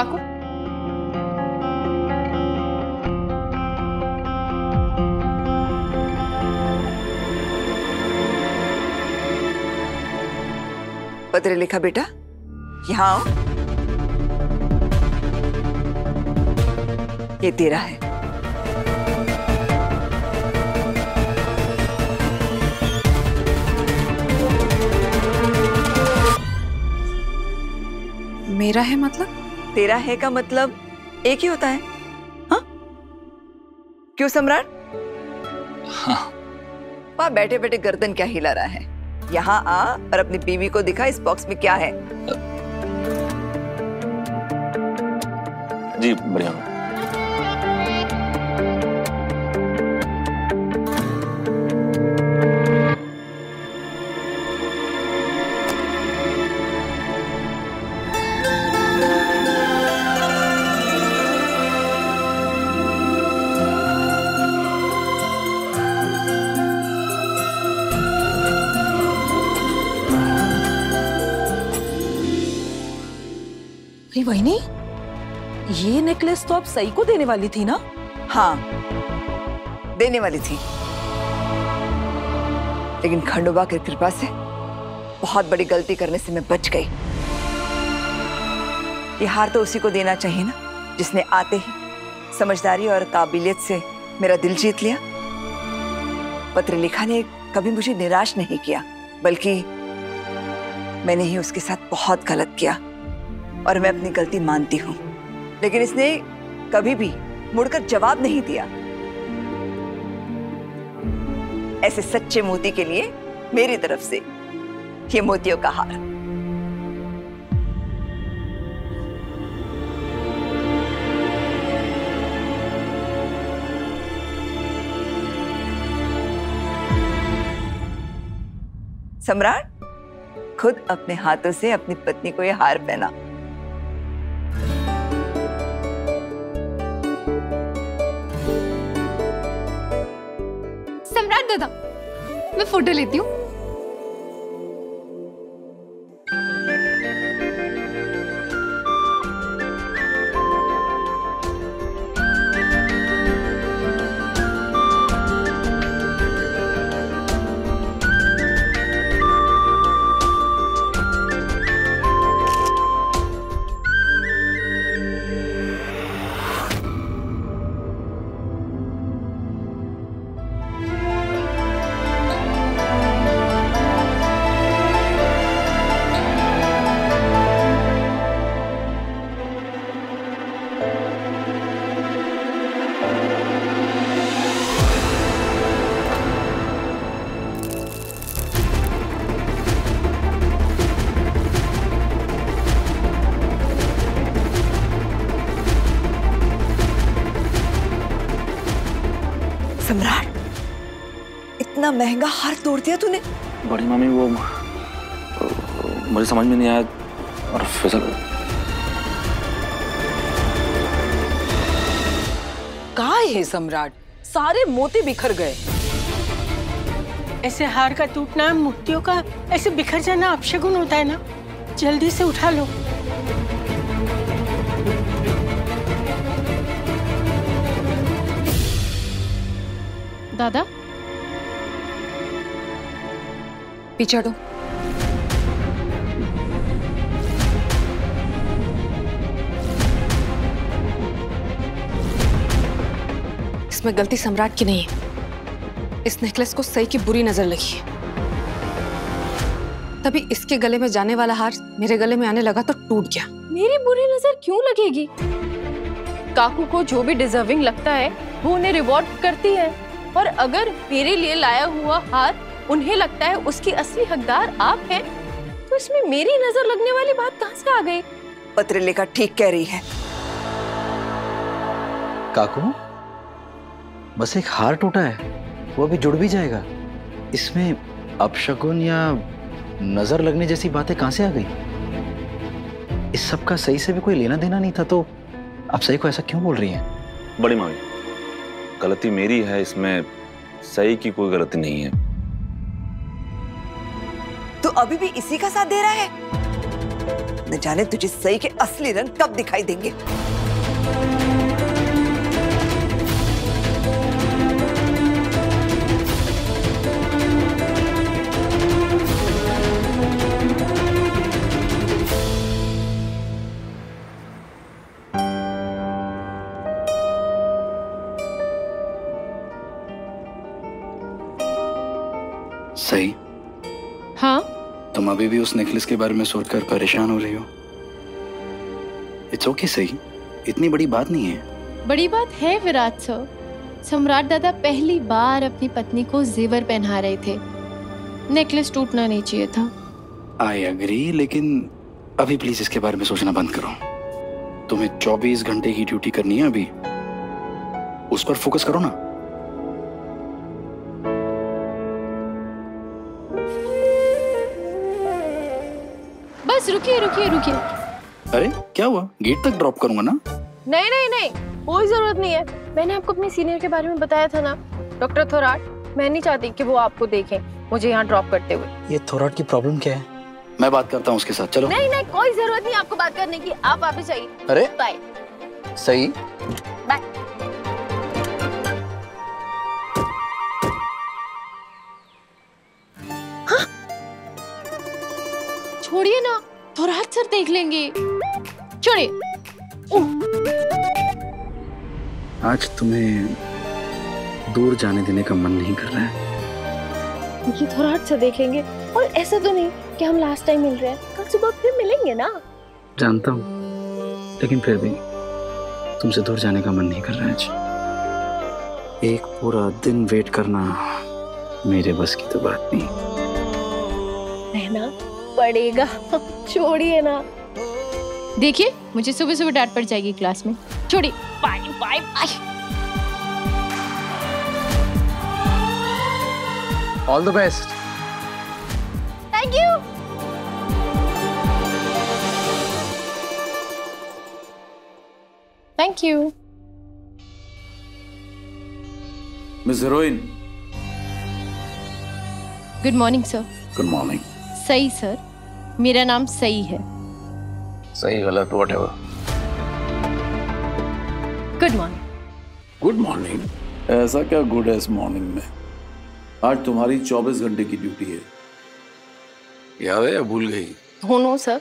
काकू, पत्र लिखा बेटा, यहाँ आओ। ये तेरा है। मेरा है मतलब? तेरा है का मतलब एक ही होता है। हाँ क्यों सम्राट? हाँ। वहां बैठे बैठे गर्दन क्या हिला रहा है? यहाँ आ और अपनी बीवी को दिखा इस बॉक्स में क्या है। जी बढ़िया। वहीनी, ये नेकलेस तो आप सई को देने वाली थी ना? हाँ देने वाली थी, लेकिन खंडोबा की कृपा से बहुत बड़ी गलती करने से मैं बच गई। ये हार तो उसी को देना चाहिए ना, जिसने आते ही समझदारी और काबिलियत से मेरा दिल जीत लिया। पत्रलेखा ने कभी मुझे निराश नहीं किया, बल्कि मैंने ही उसके साथ बहुत गलत किया और मैं अपनी गलती मानती हूँ, लेकिन इसने कभी भी मुड़कर जवाब नहीं दिया। ऐसे सच्चे मोती के लिए मेरी तरफ से ये मोतियों का हार। सम्राट खुद अपने हाथों से अपनी पत्नी को यह हार पहना। सम्राट दादा, मैं फोटो लेती हूँ। सम्राट, इतना महंगा हार तोड़ दिया तूने। बड़ी मामी वो मुझे समझ में नहीं आया और फिसल। कहाँ है सम्राट? सारे मोती बिखर गए। ऐसे हार का टूटना, मोतियों का ऐसे बिखर जाना अपशगुन होता है ना। जल्दी से उठा लो। दादा पीछे हटो। इसमें गलती सम्राट की नहीं है। इस नेकलेस को सई की बुरी नजर लगी है, तभी इसके गले में जाने वाला हार मेरे गले में आने लगा तो टूट गया। मेरी बुरी नजर क्यों लगेगी? काकू को जो भी डिजर्विंग लगता है वो उन्हें रिवॉर्ड करती है, और अगर मेरे लिए लाया हुआ हार उन्हें लगता है उसकी असली हकदार आप हैं, तो इसमें मेरी नजर लगने वाली बात कहां से आ गई? पत्रलेखा ठीक कह रही है। काकू, बस एक हार टूटा है, वो भी जुड़ भी जाएगा। इसमें अपशगुन या नजर लगने जैसी बातें कहां से आ गई? इस सब का सही से भी कोई लेना देना नहीं था, तो आप सही को ऐसा क्यों बोल रही हैं? बड़ी मामी, गलती मेरी है, इसमें सही की कोई गलती नहीं है। तो अभी भी इसी का साथ दे रहा है? न जाने तुझे सही के असली रंग कब दिखाई देंगे। सही। हाँ, तुम अभी भी उस नेकलेस के बारे में सोचकर परेशान हो रही हो। इट्स ओके सही, इतनी बड़ी बात नहीं है। बड़ी बात है विराट सर। सम्राट दादा पहली बार अपनी पत्नी को जेवर पहना रहे थे। नेकलेस टूटना नहीं चाहिए था। आई एग्री, लेकिन अभी प्लीज इसके बारे में सोचना बंद करो। तुम्हें 24 घंटे की ड्यूटी करनी है अभी, उस पर फोकस करो ना। बस रुकिए रुकिए रुकिए। अरे क्या हुआ, गेट तक ड्रॉप करूंगा ना। नहीं नहीं नहीं, कोई जरूरत नहीं है। मैंने आपको अपने सीनियर के बारे में बताया था ना, डॉक्टर थोराट। मैं नहीं चाहती कि वो आपको देखें मुझे यहाँ ड्रॉप करते हुए। ये थोराट की प्रॉब्लम क्या है? मैं बात करता हूँ उसके साथ, चलो। नहीं नहीं, कोई जरूरत नहीं आपको बात करने की, आप वापस आइए। अरे बाय। सही, बाय। छोड़िए ना, थोराट सर देख लेंगे। छोड़िए। आज तुम्हें दूर जाने देने का मन नहीं कर रहा है। ये थोराट सर देखेंगे, और ऐसा तो नहीं कि हम लास्ट टाइम मिल रहे हैं, कल सुबह फिर मिलेंगे ना। जानता हूँ, लेकिन फिर भी तुमसे दूर जाने का मन नहीं कर रहा है आज। एक पूरा दिन वेट करना मेरे बस की तो बात नहीं। रहना पड़ेगा, छोड़िए ना। देखिए मुझे सुबह सुबह डांट पड़ जाएगी क्लास में। छोड़िए। Bye bye bye. All the best. Thank you. Thank you. Miss heroine. Good morning sir. Good morning. सही सर, मेरा नाम सही है। सही गलत whatever. Good morning. Good morning. ऐसा क्या गुड है इस मॉर्निंग में? आज तुम्हारी 24 घंटे की ड्यूटी है, याद है या भूल गई? नो सर,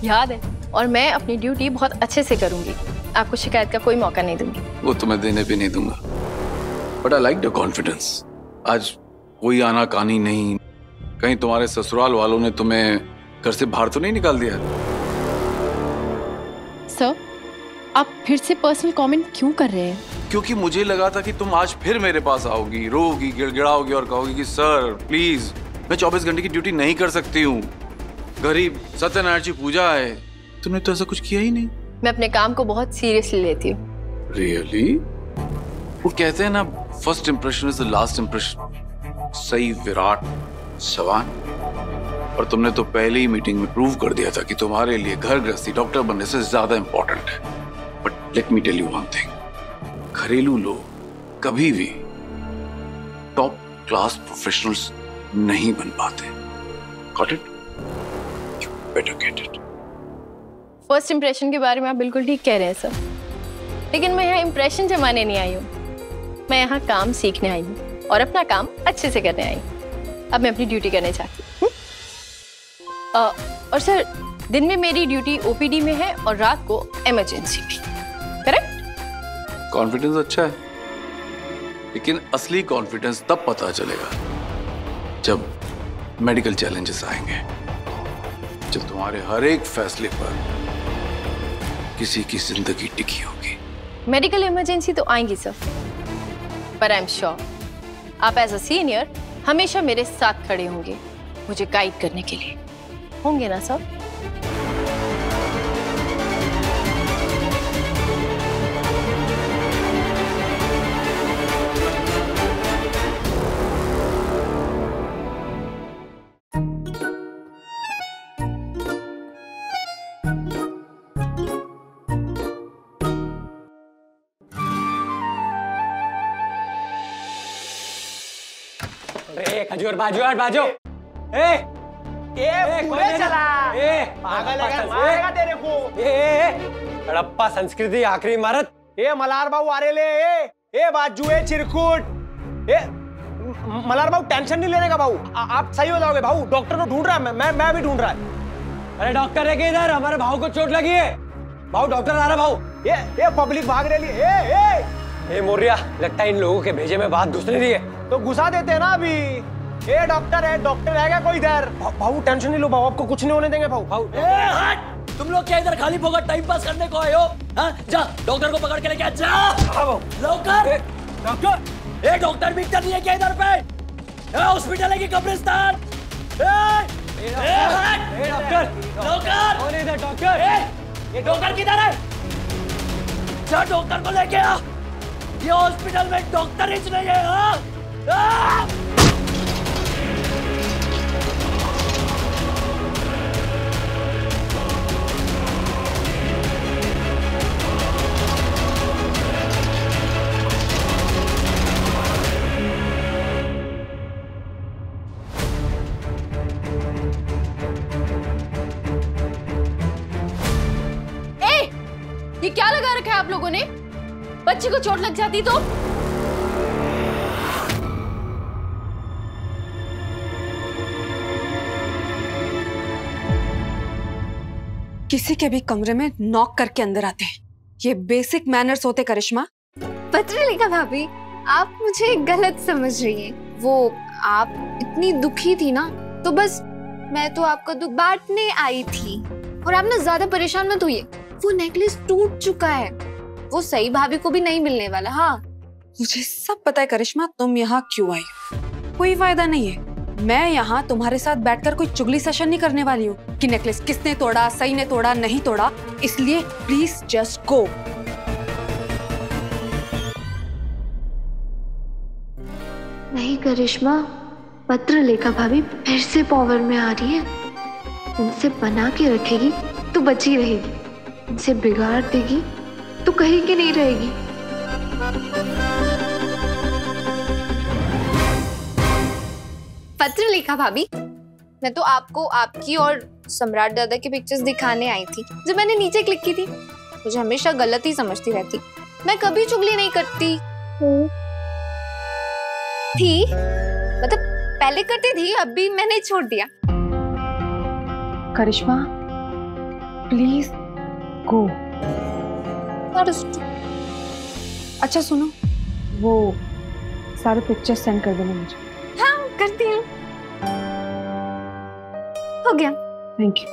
याद है, और मैं अपनी ड्यूटी बहुत अच्छे से करूंगी। आपको शिकायत का कोई मौका नहीं दूंगी। वो तुम्हें देने भी नहीं दूंगा। But I like the confidence. आज कोई आना कानी नहीं, कहीं तुम्हारे ससुराल वालों ने तुम्हें घर से बाहर तो नहीं निकाल दिया? सर, आप फिर से पर्सनल कमेंट क्यों कर रहे हैं? क्योंकि मुझे लगा था कि तुम आज फिर मेरे पास आओगी, रोगी, गिड़गिड़ाओगी और कहोगी कि सर प्लीज मैं 24 घंटे की ड्यूटी नहीं कर सकती हूँ, गरीब सत्यनारायण जी पूजा है। तुमने तो ऐसा कुछ किया ही नहीं। मैं अपने काम को बहुत सीरियसली लेती हूँ। रियली? वो कहते हैं ना, first impression is the last impression. सही विराट सवान। और तुमने तो पहले ही मीटिंग में प्रूव कर दिया था कि तुम्हारे लिए घर गृहस्थी डॉक्टर बनने से ज्यादा इंपॉर्टेंट है। But let me tell you one thing, घरेलू लोग कभी भी टॉप क्लास प्रोफेशनल्स नहीं बन पाते। Got it? You better get it. First impression के बारे में आप बिल्कुल ठीक कह रहे हैं सर, लेकिन मैं यहाँ इंप्रेशन जमाने नहीं आई हूँ। मैं यहाँ काम सीखने आई हूँ और अपना काम अच्छे से करने आई हूँ। अब मैं अपनी ड्यूटी करने चाहती हूँ। और सर, दिन में मेरी ड्यूटी ओपीडी में है और रात को इमरजेंसी में। करेक्ट? कॉन्फिडेंस अच्छा है, लेकिन असली कॉन्फिडेंस तब पता चलेगा जब मेडिकल चैलेंजेस आएंगे, जब तुम्हारे हर एक फैसले पर किसी की जिंदगी टिकी होगी। मेडिकल इमरजेंसी तो आएंगी सर, पर आई एम श्योर आप एज अ सीनियर हमेशा मेरे साथ खड़े होंगे, मुझे गाइड करने के लिए। होंगे ना सर? खजूर बाजू हट, बाजू। ए, पूरे चला पागल है, मारेगा तेरे को। हड़प्पा संस्कृति आखिरी इमारत। मलार भाऊ आरेले ए बाजू ए चिरकुट ए मलार भाऊ टेंशन नहीं लेने का भाऊ, आप सही हो जाओगे भाऊ। डॉक्टर को ढूंढ रहा है, मैं भी ढूंढ रहा है। अरे डॉक्टर है कि इधर हमारे भाऊ को चोट लगी है। भाऊ डॉक्टर आ रहा भाऊ। ये पब्लिक भाग रही है। ए मोरिया, लगता है इन लोगों के भेजे में बात दूसरी दी है, तो घुसा देते हैं ना अभी। ए डॉक्टर है क्या कोई इधर? भाऊ टेंशन नहीं लो भाऊ, आपको कुछ नहीं होने देंगे भाऊ। तुम लोग क्या इधर खाली फोकट टाइम पास करने को आए हो? हाँ, जा डॉक्टर को पकड़ के लेके आ, जा लौकर। डॉक्टर, ए डॉक्टर बिकता नहीं है क्या इधर पे? हॉस्पिटल है कि कब्रिस्तान? डॉक्टर कौन है इधर? डॉक्टर, ये डॉक्टर किधर है? जा डॉक्टर को लेके आ, ये हॉस्पिटल में डॉक्टर ही नहीं है। हाँ ये क्या लगा रखा है आप लोगों ने? बच्ची को चोट लग जाती तो? किसी के भी कमरे में नॉक करके अंदर आते हैं, ये बेसिक मैनर्स होते। करिश्मा, पत्रलेखा भाभी, आप मुझे गलत समझ रही हैं। वो आप इतनी दुखी थी ना, तो बस मैं तो आपका दुख बांटने आई थी। और आप ना ज्यादा परेशान मत होइए, वो नेकलेस टूट चुका है, वो सई भाभी को भी नहीं मिलने वाला। हाँ, मुझे सब पता है करिश्मा, तुम यहाँ क्यों आई। कोई फायदा नहीं है, मैं यहाँ तुम्हारे साथ बैठकर कोई चुगली सेशन नहीं करने वाली हूँ कि नेकलेस किसने तोड़ा, सई ने तोड़ा, नहीं तोड़ा। इसलिए प्लीज जस्ट गो। नहीं करिश्मा, पत्रलेखा भाभी फिर से पावर में आ रही है। उनसे बना के रखेगी तो बची रहेगी, इनसे बिगाड़ देगी तो कहीं की नहीं रहेगी। पत्रलेखा भाभी, मैं तो आपको आपकी और सम्राट दादा की पिक्चर्स दिखाने आई थी। जब मैंने नीचे क्लिक की थी, मुझे हमेशा गलत ही समझती रहती। मैं कभी चुगली नहीं करती थी, मतलब पहले करती थी, अभी मैंने छोड़ दिया। करिश्मा प्लीज गो। अच्छा सुनो, वो सारे पिक्चर्स सेंड कर देना मुझे। हाँ करती हूँ, हो गया। Thank you.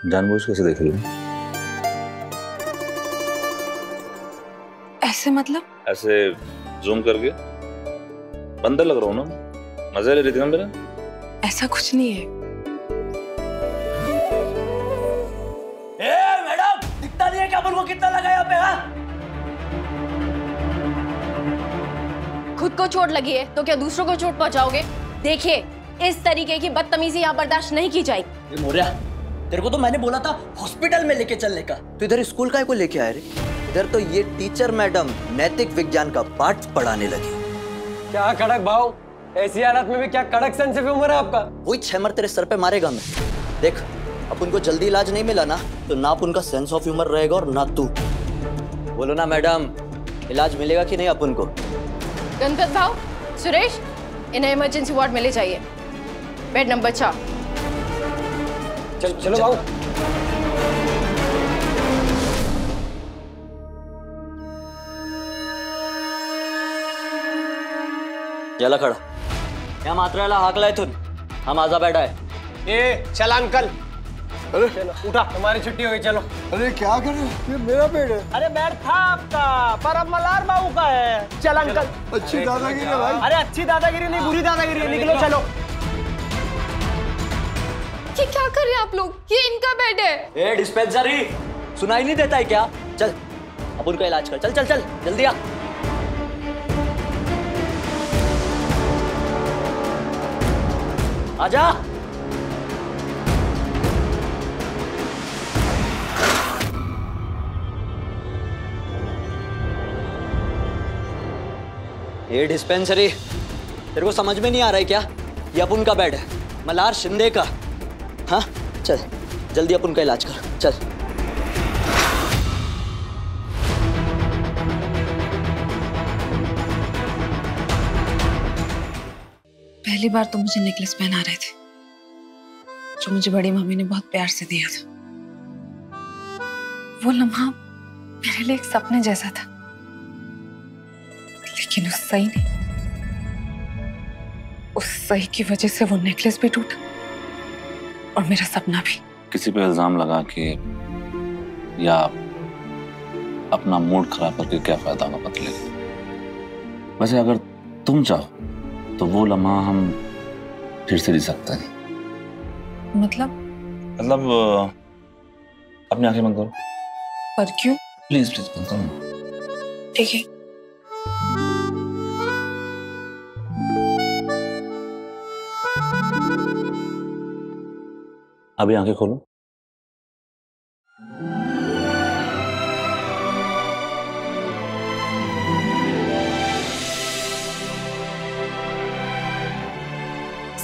जानबूझ कैसे देख रही हूँ? ऐसे मतलब? ऐसे जूम करके बंदर लग रहा हूँ ना, मजे ले रही थी ना मेरा। ऐसा कुछ नहीं है। मैडम, दिखता नहीं है क्या अपन को कितना लगा यहाँ पे? हाँ, खुद को चोट लगी है तो क्या दूसरों को चोट पहुंचाओगे? देखिए, इस तरीके की बदतमीजी यहाँ बर्दाश्त नहीं की जाएगी। मोरिया, तेरे को तो मैंने बोला था हॉस्पिटल में लेके चलने का। तो इधर स्कूल का को लेके आए रे? इधर तो ये टीचर मैडम नैतिक विज्ञान का पाठ पढ़ाने लगी। क्या कड़क भाव, ऐसी हालत में भी क्या कड़क सेंस ऑफ ह्यूमर है आपका? वही 6 मर तेरे सर पे मारेगा मैं। देख, अपन को जल्दी इलाज नहीं मिला ना, तो ना अपन का सेंस ऑफ ह्यूमर रहेगा और ना तू। बोलो ना मैडम, इलाज मिलेगा कि नहीं अपन को? गणपत भाव, सुरेश, इन्हें इमरजेंसी वार्ड में ले जाइए, बेड नंबर 4। चलो भाऊ। याला खड़ा, या मात्राला हाकलाय तू, हम आजा बैठा है। ए चल अंकल, अरे चलो उठा, तुम्हारी छुट्टी हो गई, चलो। अरे क्या कर रहे हो? ये मेरा बेड है। अरे बेड था आपका, पर अब मलार बाबू का है। चल अंकल। अच्छी दादागिरी है भाई। अरे अच्छी दादागिरी नहीं, बुरी दादागिरी है, निकलो चलो। क्या कर रहे हैं आप लोग? ये इनका बेड है। ए डिस्पेंसरी, सुनाई नहीं देता है क्या? चल अब उनका इलाज कर, चल चल चल जल्दी आ। आजा। ये डिस्पेंसरी, तेरे को समझ में नहीं आ रहा है क्या? ये अपुन का बेड है, मल्हार शिंदे का। हाँ चल जल्दी अपुन का इलाज कर, चल। पहली बार तो मुझे नेकलेस पहना रहे थे, जो मुझे बड़ी मम्मी ने बहुत प्यार से दिया था। वो लम्हा मेरे लिए एक सपने जैसा था, लेकिन उस सही की वजह से वो नेकलेस भी टूटा और मेरा सपना भी। किसी पे इल्जाम लगा के या अपना मूड खराब करके क्या फायदा होगा पतले। वैसे अगर तुम चाहो तो वो लम्हा हम फिर से जी सकते हैं। मतलब अपनी आंखें बंद करो। पर क्यों? प्लीज प्लीज बंद करो। ठीक है। अभी आंखें खोलो।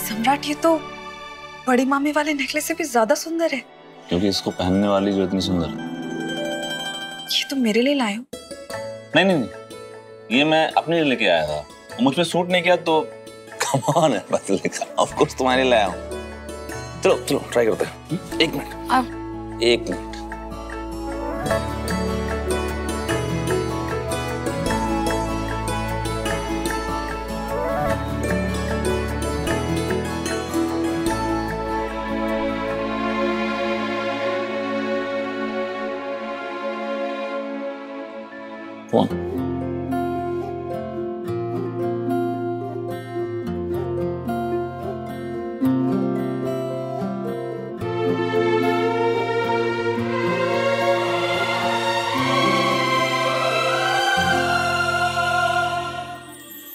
सम्राट, ये तो बड़ी मामी वाले नेकलेस से भी ज्यादा सुंदर है। क्योंकि इसको पहनने वाली जो इतनी सुंदर है। ये तो मेरे लिए लाए हो? नहीं, ये मैं अपने लिए लेके आया था, मुझ पे सूट नहीं किया तो कमाल है बस लेकर। ऑफ कोर्स तुम्हारे लिए लाया हूँ। चलो ट्राई करते हैं। एक मिनट। अब एक मिनट। फोन।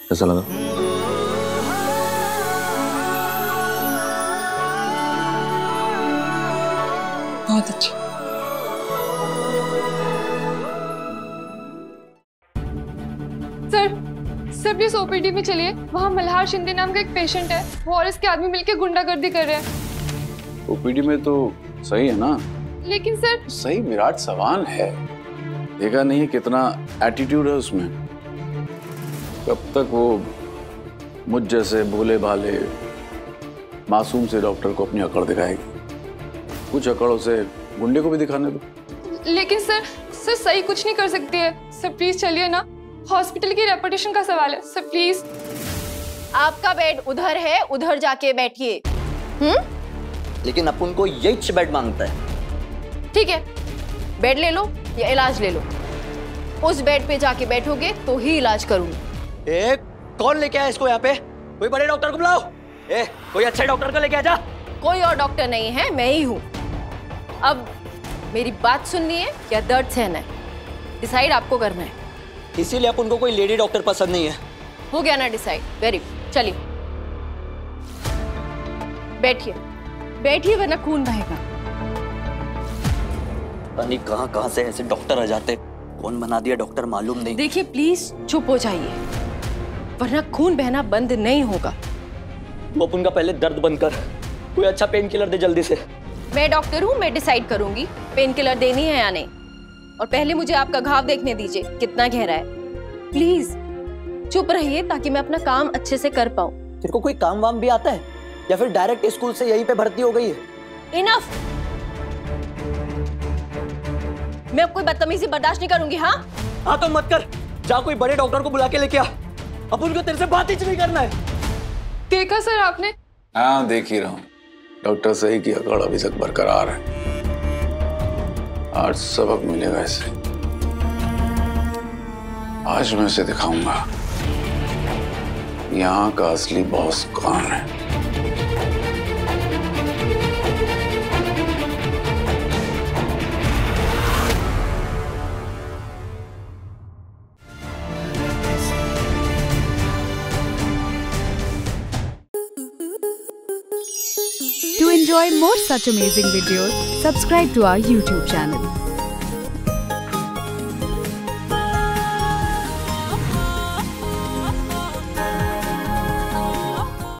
कैसा लगा? बहुत अच्छा। सर प्लीज ओपीडी में चलिए। वहाँ मल्हार शिंदे नाम का एक पेशेंट है, वो और इसके आदमी मिलकर गुंडागर्दी कर रहे हैं। ओपीडी में तो सही है ना? लेकिन सर सही विराट सवान है, देखा नहीं है कितना एटीट्यूड है उसमें। कब तक वो मुझ जैसे भोले भाले मासूम से डॉक्टर को अपनी अकड़ दिखाएगी? कुछ अकड़ों से गुंडे को भी दिखाने दो। लेकिन सर सही कुछ नहीं कर सकती है। सर प्लीज चलिए ना, हॉस्पिटल की रेपुटेशन का सवाल है। Sir please. आपका बेड उधर है, उधर जाके बैठिए। लेकिन अपन को यही बेड मांगता है। ठीक है, बेड ले लो या इलाज ले लो। उस बेड पे जाके बैठोगे तो ही इलाज करूंगी। कौन लेके आया इसको यहाँ पे? कोई बड़े डॉक्टर को बुलाओ। कोई अच्छे डॉक्टर को लेके आ जा। कोई और डॉक्टर नहीं है, मैं ही हूँ। अब मेरी बात सुननी है या दर्द सहना है, डिसाइड आपको करना है। इसीलिए अपन को कोई लेडी डॉक्टर पसंद नहीं है। हो गया ना डिसाइड? वेरी गुड, चलिए बैठिए वरना खून बहेगा। नहीं कहाँ से ऐसे डॉक्टर आ जाते, कौन बना दिया डॉक्टर मालूम नहीं। देखिए प्लीज चुप हो जाइए, वरना खून बहना बंद नहीं होगा। वो अपन का पहले दर्द बंद कर, कोई अच्छा पेन किलर दे जल्दी से। मैं डॉक्टर हूँ, मैं डिसाइड करूंगी पेन किलर देनी है या नहीं। और पहले मुझे आपका घाव देखने दीजिए कितना गहरा है। प्लीज चुप रहिए ताकि मैं अपना काम अच्छे से कर पाऊँ। तेरे को कोई काम वाम भी आता है या फिर डायरेक्ट स्कूल से यहीं पे भर्ती हो गई है? इनफ, मैं अब कोई बदतमीजी बर्दाश्त नहीं करूंगी। हाँ तो मत कर, जा कोई बड़े डॉक्टर को बुला के लेके आ। अब उनको तेरे से बात ही नहीं करना है। देखा सर आपने? हाँ देख ही रहा हूँ, डॉक्टर सही की अकड़ अभी तक बरकरार है। आज सबक मिलेगा इसे। आज मैं इसे दिखाऊंगा यहाँ का असली बॉस कौन है। enjoy more such amazing videos, subscribe to our YouTube channel.